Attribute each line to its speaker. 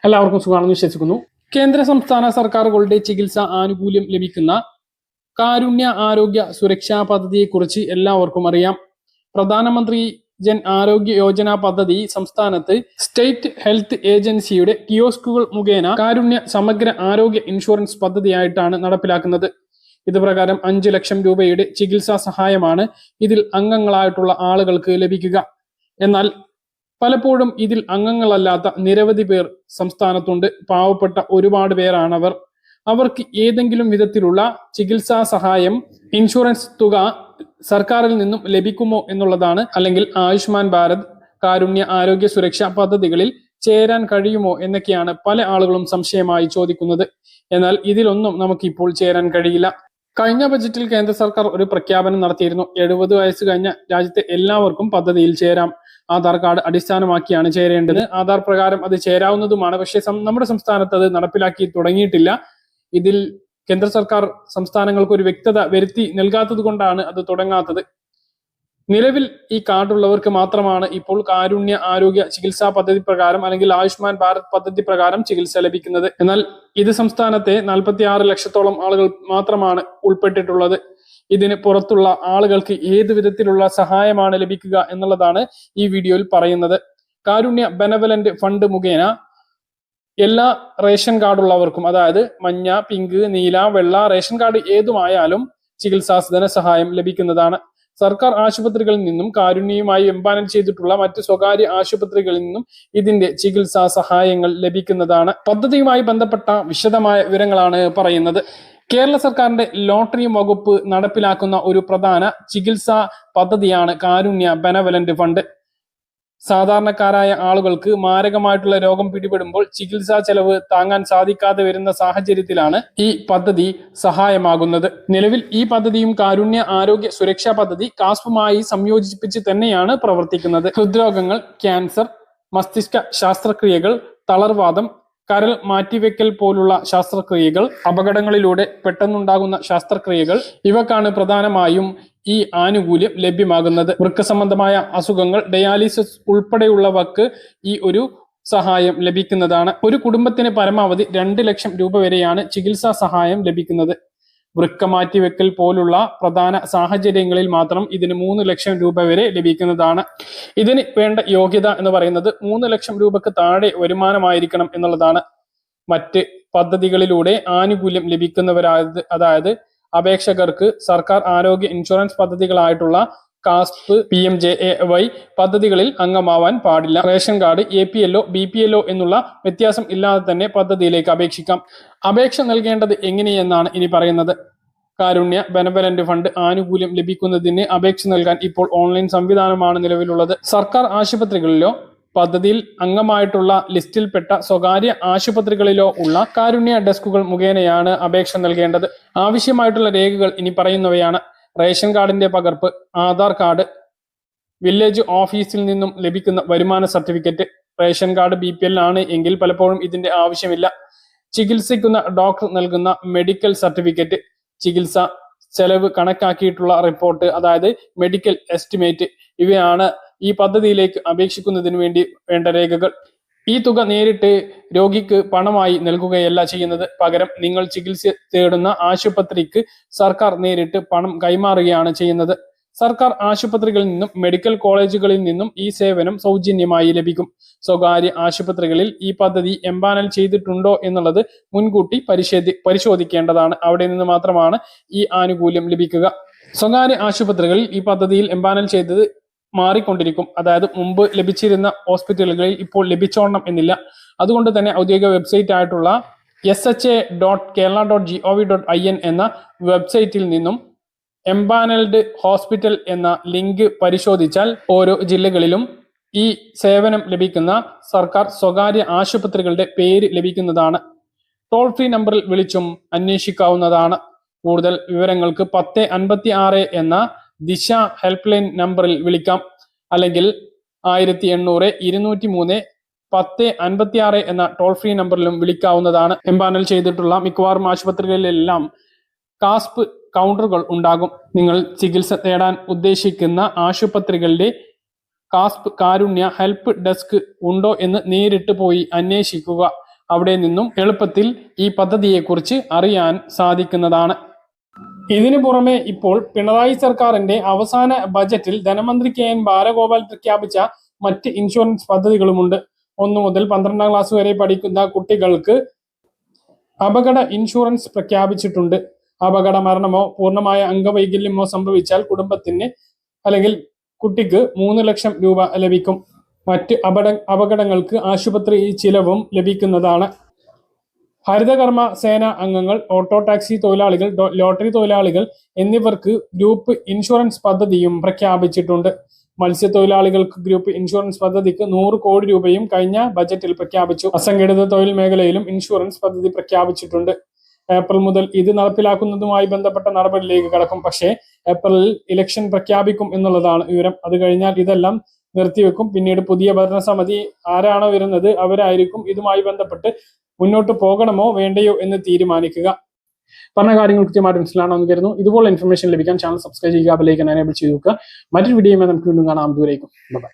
Speaker 1: എല്ലാവർക്കും സുഖമാണെന്ന് വിശ്വസിക്കുന്നു. കേന്ദ്ര സംസ്ഥാന സർക്കാരുകളുടെ ചികിത്സാ ആനുകൂല്യം ലഭിക്കുന്ന കാരുണ്യ ആരോഗ്യ സുരക്ഷാ പദ്ധതിയെക്കുറിച്ച് എല്ലാവർക്കും അറിയാം. പ്രധാനമന്ത്രി ജൻ ആരോഗ്യ യോജന പദ്ധതി സംസ്ഥാനത്ത് സ്റ്റേറ്റ് ഹെൽത്ത് ഏജൻസിയുടെ കിയോസ്കുകൾ മുഖേന കാരുണ്യ സമഗ്ര ആരോഗ്യ ഇൻഷുറൻസ് പദ്ധതിയായിട്ടാണ് നടപ്പിലാക്കുന്നത്. ഇത് പ്രകാരം 5 ലക്ഷം രൂപയുടെ ചികിത്സാ സഹായമാണ് ഇതിൽ അംഗങ്ങളായിട്ടുള്ള ആളുകൾക്ക് ലഭിക്കുക. എന്നാൽ പലപ്പോഴും ഇതിൽ അംഗങ്ങളല്ലാത്ത നിരവധി പേർ സംസ്ഥാനത്തുണ്ട്. പാവപ്പെട്ട ഒരുപാട് പേരാണവർ. അവർക്ക് ഏതെങ്കിലും വിധത്തിലുള്ള ചികിത്സാ സഹായം, ഇൻഷുറൻസ് തുക സർക്കാരിൽ നിന്നും ലഭിക്കുമോ എന്നുള്ളതാണ്. അല്ലെങ്കിൽ ആയുഷ്മാൻ ഭാരത്, കാരുണ്യ ആരോഗ്യ സുരക്ഷാ പദ്ധതികളിൽ ചേരാൻ കഴിയുമോ എന്നൊക്കെയാണ് പല ആളുകളും സംശയമായി ചോദിക്കുന്നത്. എന്നാൽ ഇതിലൊന്നും നമുക്കിപ്പോൾ ചേരാൻ കഴിയില്ല. കഴിഞ്ഞ ബജറ്റിൽ കേന്ദ്ര സർക്കാർ ഒരു പ്രഖ്യാപനം നടത്തിയിരുന്നു. 70 വയസ്സ് കഴിഞ്ഞ രാജ്യത്തെ എല്ലാവർക്കും പദ്ധതിയിൽ ചേരാം. ആധാർ കാർഡ് അടിസ്ഥാനമാക്കിയാണ് ചേരേണ്ടത്. ആധാർ പ്രകാരം അത് ചേരാവുന്നതുമാണ്. പക്ഷേ നമ്മുടെ സംസ്ഥാനത്ത് അത് നടപ്പിലാക്കി തുടങ്ങിയിട്ടില്ല. ഇതിൽ കേന്ദ്ര സർക്കാർ സംസ്ഥാനങ്ങൾക്ക് ഒരു വ്യക്തത വരുത്തി നൽകാത്തത് കൊണ്ടാണ് അത് തുടങ്ങാത്തത്. നിലവിൽ ഈ കാർഡുള്ളവർക്ക് മാത്രമാണ് ഇപ്പോൾ കാരുണ്യ ആരോഗ്യ ചികിത്സാ പദ്ധതി പ്രകാരം അല്ലെങ്കിൽ ആയുഷ്മാൻ ഭാരത് പദ്ധതി പ്രകാരം ചികിത്സ ലഭിക്കുന്നത്. എന്നാൽ ഇത് സംസ്ഥാനത്തെ 46 ലക്ഷത്തോളം ആളുകൾ മാത്രമാണ് ഉൾപ്പെട്ടിട്ടുള്ളത്. ഇതിന് പുറത്തുള്ള ആളുകൾക്ക് ഏത് വിധത്തിലുള്ള സഹായമാണ് ലഭിക്കുക എന്നുള്ളതാണ് ഈ വീഡിയോയിൽ പറയുന്നത്. കാരുണ്യ ബെനവലന്റ് ഫണ്ട് മുഖേന എല്ലാ റേഷൻ കാർഡുള്ളവർക്കും, അതായത് മഞ്ഞ, പിങ്ക്, നീല, വെള്ള റേഷൻ കാർഡ് ഏതുമായാലും ചികിത്സാ ധനസഹായം ലഭിക്കുന്നതാണ്. സർക്കാർ ആശുപത്രികളിൽ നിന്നും കാരുണ്യയുമായി എംപാനൽ ചെയ്തിട്ടുള്ള മറ്റ് സ്വകാര്യ ആശുപത്രികളിൽ നിന്നും ഇതിന്റെ ചികിത്സാ സഹായങ്ങൾ ലഭിക്കുന്നതാണ്. പദ്ധതിയുമായി ബന്ധപ്പെട്ട വിശദമായ വിവരങ്ങളാണ് പറയുന്നത്. കേരള സർക്കാരിന്റെ ലോട്ടറി വകുപ്പ് നടപ്പിലാക്കുന്ന ഒരു പ്രധാന ചികിത്സാ പദ്ധതിയാണ് കാരുണ്യ ബെനവലന്റ് ഫണ്ട്. സാധാരണക്കാരായ ആളുകൾക്ക് മാരകമായിട്ടുള്ള രോഗം പിടിപെടുമ്പോൾ ചികിത്സാ ചെലവ് താങ്ങാൻ സാധിക്കാതെ വരുന്ന സാഹചര്യത്തിലാണ് ഈ പദ്ധതി സഹായമാകുന്നത്. നിലവിൽ ഈ പദ്ധതിയും കാരുണ്യ ആരോഗ്യ സുരക്ഷാ പദ്ധതി കാസ്പുമായി സംയോജിപ്പിച്ച് തന്നെയാണ് പ്രവർത്തിക്കുന്നത്. ഹൃദ്രോഗങ്ങൾ, ക്യാൻസർ, മസ്തിഷ്ക ശസ്ത്രക്രിയകൾ, തളർവാദം, കരൾ മാറ്റിവെക്കൽ പോലുള്ള ശസ്ത്രക്രിയകൾ, അപകടങ്ങളിലൂടെ പെട്ടെന്നുണ്ടാകുന്ന ശസ്ത്രക്രിയകൾ, ഇവക്കാണ് പ്രധാനമായും ഈ ആനുകൂല്യം ലഭ്യമാകുന്നത്. വൃക്ക സംബന്ധമായ അസുഖങ്ങൾ, ഡയാലിസിസ് ഉൾപ്പെടെയുള്ളവർക്ക് ഈ ഒരു സഹായം ലഭിക്കുന്നതാണ്. ഒരു കുടുംബത്തിന് പരമാവധി 2 ലക്ഷം രൂപ വരെയാണ് ചികിത്സാ സഹായം ലഭിക്കുന്നത്. വൃക്ക മാറ്റിവെക്കൽ പോലുള്ള പ്രധാന സാഹചര്യങ്ങളിൽ മാത്രം ഇതിന് 3 ലക്ഷം രൂപ വരെ ലഭിക്കുന്നതാണ്. ഇതിന് വേണ്ട യോഗ്യത എന്ന് പറയുന്നത് 3 ലക്ഷം രൂപക്ക് താഴെ വരുമാനമായിരിക്കണം എന്നുള്ളതാണ്. മറ്റ് പദ്ധതികളിലൂടെ ആനുകൂല്യം ലഭിക്കുന്നവരായത്, അതായത് അപേക്ഷകർക്ക് സർക്കാർ ആരോഗ്യ ഇൻഷുറൻസ് പദ്ധതികളായിട്ടുള്ള കാസ്പ്, PMJAY പദ്ധതികളിൽ അംഗമാവാൻ പാടില്ല. റേഷൻ കാർഡ്, APLO, BPLO എന്നുള്ള വ്യത്യാസം ഇല്ലാതെ തന്നെ പദ്ധതിയിലേക്ക് അപേക്ഷിക്കാം. അപേക്ഷ നൽകേണ്ടത് എങ്ങനെയെന്നാണ് ഇനി പറയുന്നത്. കാരുണ്യ ബെനവലന്റ് ഫണ്ട് ആനുകൂല്യം ലഭിക്കുന്നതിന് അപേക്ഷ നൽകാൻ ഇപ്പോൾ ഓൺലൈൻ സംവിധാനമാണ് നിലവിലുള്ളത്. സർക്കാർ ആശുപത്രികളിലോ പദ്ധതിയിൽ അംഗമായിട്ടുള്ള ലിസ്റ്റിൽപ്പെട്ട സ്വകാര്യ ആശുപത്രികളിലോ ഉള്ള കാരുണ്യ ഡെസ്കുകൾ മുഖേനയാണ് അപേക്ഷ നൽകേണ്ടത്. ആവശ്യമായിട്ടുള്ള രേഖകൾ ഇനി പറയുന്നവയാണ്. റേഷൻ കാർഡിന്റെ പകർപ്പ്, ആധാർ കാർഡ്, വില്ലേജ് ഓഫീസിൽ നിന്നും ലഭിക്കുന്ന വരുമാന സർട്ടിഫിക്കറ്റ്. റേഷൻ കാർഡ് BPL ആണ് എങ്കിൽ പലപ്പോഴും ഇതിന്റെ ആവശ്യമില്ല. ചികിത്സിക്കുന്ന ഡോക്ടർ നൽകുന്ന മെഡിക്കൽ സർട്ടിഫിക്കറ്റ്, ചികിത്സ ചെലവ് കണക്കാക്കിയിട്ടുള്ള റിപ്പോർട്ട്, അതായത് മെഡിക്കൽ എസ്റ്റിമേറ്റ്, ഇവയാണ് ഈ പദ്ധതിയിലേക്ക് അപേക്ഷിക്കുന്നതിന് വേണ്ടി വേണ്ട രേഖകൾ. ഈ തുക നേരിട്ട് രോഗിക്ക് പണമായി നൽകുകയല്ല ചെയ്യുന്നത്. പകരം നിങ്ങൾ ചികിത്സ തേടുന്ന ആശുപത്രിക്ക് സർക്കാർ നേരിട്ട് പണം കൈമാറുകയാണ് ചെയ്യുന്നത്. സർക്കാർ ആശുപത്രികളിൽ നിന്നും മെഡിക്കൽ കോളേജുകളിൽ നിന്നും ഈ സേവനം സൗജന്യമായി ലഭിക്കും. സ്വകാര്യ ആശുപത്രികളിൽ ഈ പദ്ധതി എംപാനൽ ചെയ്തിട്ടുണ്ടോ എന്നുള്ളത് മുൻകൂട്ടി പരിശോധിക്കേണ്ടതാണ്. അവിടെ നിന്ന് മാത്രമാണ് ഈ ആനുകൂല്യം ലഭിക്കുക. സ്വകാര്യ ആശുപത്രികളിൽ ഈ പദ്ധതിയിൽ എംപാനൽ ചെയ്തത് മാറിക്കൊണ്ടിരിക്കും. അതായത് മുമ്പ് ലഭിച്ചിരുന്ന ഹോസ്പിറ്റലുകളിൽ ഇപ്പോൾ ലഭിച്ചോണം എന്നില്ല. അതുകൊണ്ട് തന്നെ ഔദ്യോഗിക വെബ്സൈറ്റ് ആയിട്ടുള്ള sha.kerala.gov.in എന്ന വെബ്സൈറ്റിൽ നിന്നും എംപാനൽഡ് ഹോസ്പിറ്റൽ എന്ന ലിങ്ക് പരിശോധിച്ചാൽ ഓരോ ജില്ലകളിലും ഈ സേവനം ലഭിക്കുന്ന സർക്കാർ സ്വകാര്യ ആശുപത്രികളുടെ പേര് ലഭിക്കുന്നതാണ്. ടോൾ ഫ്രീ നമ്പറിൽ വിളിച്ചും അന്വേഷിക്കാവുന്നതാണ്. കൂടുതൽ വിവരങ്ങൾക്ക് 1056 എന്ന ദിശ ഹെൽപ്പ് ലൈൻ നമ്പറിൽ വിളിക്കാം. അല്ലെങ്കിൽ 1800-203-1056 എന്ന ടോൾ ഫ്രീ നമ്പറിലും വിളിക്കാവുന്നതാണ്. എംപാനൽ ചെയ്തിട്ടുള്ള മിക്കവാറും ആശുപത്രികളിലെല്ലാം കാസ്പ് കൗണ്ടറുകൾ ഉണ്ടാകും. നിങ്ങൾ ചികിത്സ തേടാൻ ഉദ്ദേശിക്കുന്ന ആശുപത്രികളുടെ കാസ്പ് കാരുണ്യ ഹെൽപ്പ് ഡെസ്ക് ഉണ്ടോ എന്ന് നേരിട്ട് പോയി അന്വേഷിക്കുക. അവിടെ നിന്നും എളുപ്പത്തിൽ ഈ പദ്ധതിയെക്കുറിച്ച് അറിയാൻ സാധിക്കുന്നതാണ്. ഇതിനു പുറമെ ഇപ്പോൾ പിണറായി സർക്കാരിന്റെ അവസാന ബജറ്റിൽ ധനമന്ത്രി KN ബാലഗോപാൽ പ്രഖ്യാപിച്ച മറ്റ് ഇൻഷുറൻസ് പദ്ധതികളുമുണ്ട്. 1 മുതൽ 12ാം ക്ലാസ് വരെ പഠിക്കുന്ന കുട്ടികൾക്ക് അപകട ഇൻഷുറൻസ് പ്രഖ്യാപിച്ചിട്ടുണ്ട്. അപകട മരണമോ പൂർണ്ണമായ അംഗവൈകല്യമോ സംഭവിച്ചാൽ കുടുംബത്തിന് അല്ലെങ്കിൽ കുട്ടിക്ക് 3 ലക്ഷം രൂപ ലഭിക്കും. മറ്റ് അപകടങ്ങൾക്ക് ആശുപത്രി ചിലവും ലഭിക്കുന്നതാണ്. ഹരിതകർമ്മ സേന അംഗങ്ങൾ, ഓട്ടോ ടാക്സി തൊഴിലാളികൾ, ലോട്ടറി തൊഴിലാളികൾ എന്നിവർക്ക് ഗ്രൂപ്പ് ഇൻഷുറൻസ് പദ്ധതിയും പ്രഖ്യാപിച്ചിട്ടുണ്ട്. മത്സ്യത്തൊഴിലാളികൾക്ക് ഗ്രൂപ്പ് ഇൻഷുറൻസ് പദ്ധതിക്ക് 100 കോടി രൂപയും കഴിഞ്ഞ ബജറ്റിൽ പ്രഖ്യാപിച്ചു. അസംഘടിത തൊഴിൽ മേഖലയിലും ഇൻഷുറൻസ് പദ്ധതി പ്രഖ്യാപിച്ചിട്ടുണ്ട്. ഏപ്രിൽ മുതൽ ഇത് നടപ്പിലാക്കുന്നതുമായി ബന്ധപ്പെട്ട നടപടിയിലേക്ക് കടക്കും. പക്ഷേ ഏപ്രിലിൽ ഇലക്ഷൻ പ്രഖ്യാപിക്കും എന്നുള്ളതാണ് വിവരം. അത് കഴിഞ്ഞാൽ ഇതെല്ലാം നിർത്തിവെക്കും. പിന്നീട് പുതിയ ഭരണസമിതി ആരാണോ വരുന്നത് അവരായിരിക്കും ഇതുമായി ബന്ധപ്പെട്ട് മുന്നോട്ട് പോകണമോ വേണ്ടയോ എന്ന് തീരുമാനിക്കുക. പറഞ്ഞ കാര്യങ്ങൾ കൃത്യമായിട്ട് മനസ്സിലാണെന്ന് കരുതുന്നു. ഇതുപോലെ ഇൻഫർമേഷൻ ലഭിക്കാൻ ചാനൽ സബ്സ്ക്രൈബ് ചെയ്യുക, ബെൽ ഐക്കൺ എനേബിൾ ചെയ്ത് വെക്കുക. മറ്റൊരു വീഡിയോയുമായി നമുക്ക് വീണ്ടും കാണാം. ദൂരേക്കും ബൈ.